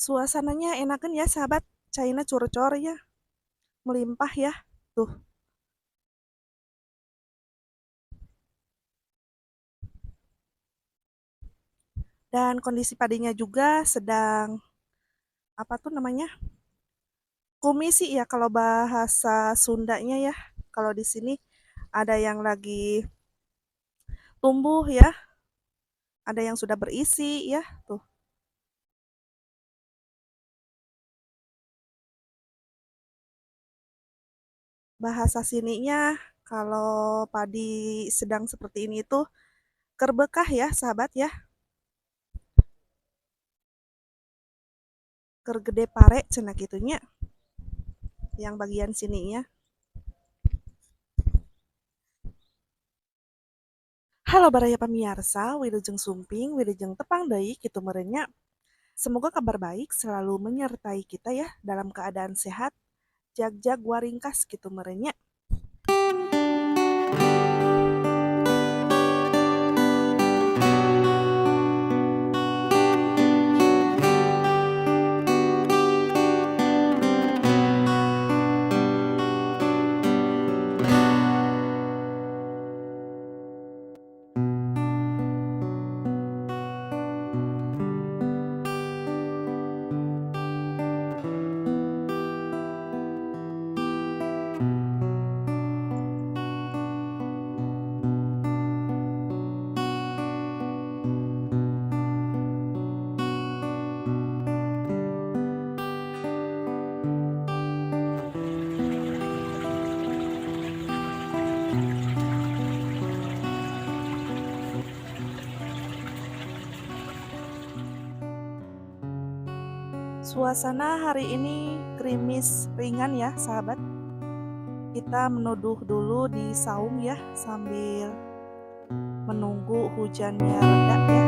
Suasananya enakan ya sahabat, caina curcor ya, melimpah ya. Tuh, dan kondisi padinya juga sedang apa tuh namanya? Kumisi ya kalau bahasa Sundanya ya. Kalau di sini ada yang lagi tumbuh ya, ada yang sudah berisi ya. Tuh, bahasa sininya kalau padi sedang seperti ini tuh kerbekah ya sahabat ya. Kergede pare cenah gitunya yang bagian sininya. Halo baraya pemirsa, Wilujeng Sumping, Wilujeng Tepang Deui kitu merenya. Semoga kabar baik selalu menyertai kita ya dalam keadaan sehat. Jag-jag waringkas gitu merenya. Suasana hari ini gerimis ringan ya sahabat. Kita menuduh dulu di saung ya sambil menunggu hujannya reda ya.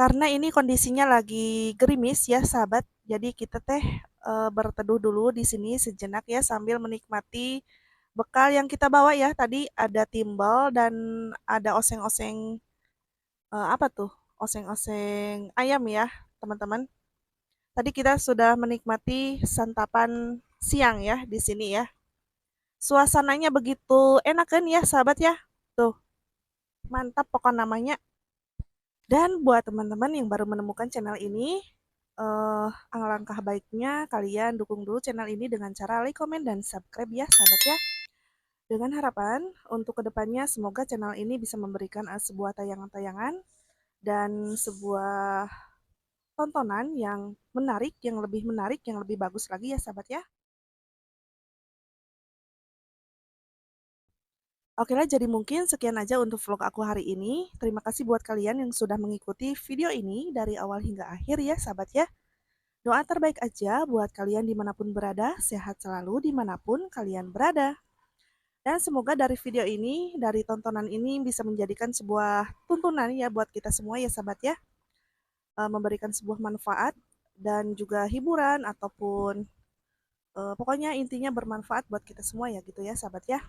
Karena ini kondisinya lagi gerimis ya sahabat, jadi kita teh berteduh dulu di sini sejenak ya sambil menikmati bekal yang kita bawa ya. Tadi ada timbal dan ada oseng-oseng apa tuh? Oseng-oseng ayam ya, teman-teman. Tadi kita sudah menikmati santapan siang ya di sini ya. Suasananya begitu enak kan ya sahabat ya. Tuh, mantap pokok namanya. Dan buat teman-teman yang baru menemukan channel ini, alangkah baiknya kalian dukung dulu channel ini dengan cara like, komen, dan subscribe ya sahabat ya. Dengan harapan untuk kedepannya semoga channel ini bisa memberikan sebuah tayangan-tayangan dan sebuah tontonan yang menarik, yang lebih bagus lagi ya sahabat ya. Oke lah, jadi mungkin sekian aja untuk vlog aku hari ini. Terima kasih buat kalian yang sudah mengikuti video ini dari awal hingga akhir ya sahabat ya. Doa terbaik aja buat kalian dimanapun berada, sehat selalu dimanapun kalian berada. Dan semoga dari video ini, dari tontonan ini bisa menjadikan sebuah tuntunan ya buat kita semua ya sahabat ya. Memberikan sebuah manfaat dan juga hiburan ataupun pokoknya intinya bermanfaat buat kita semua ya gitu ya sahabat ya.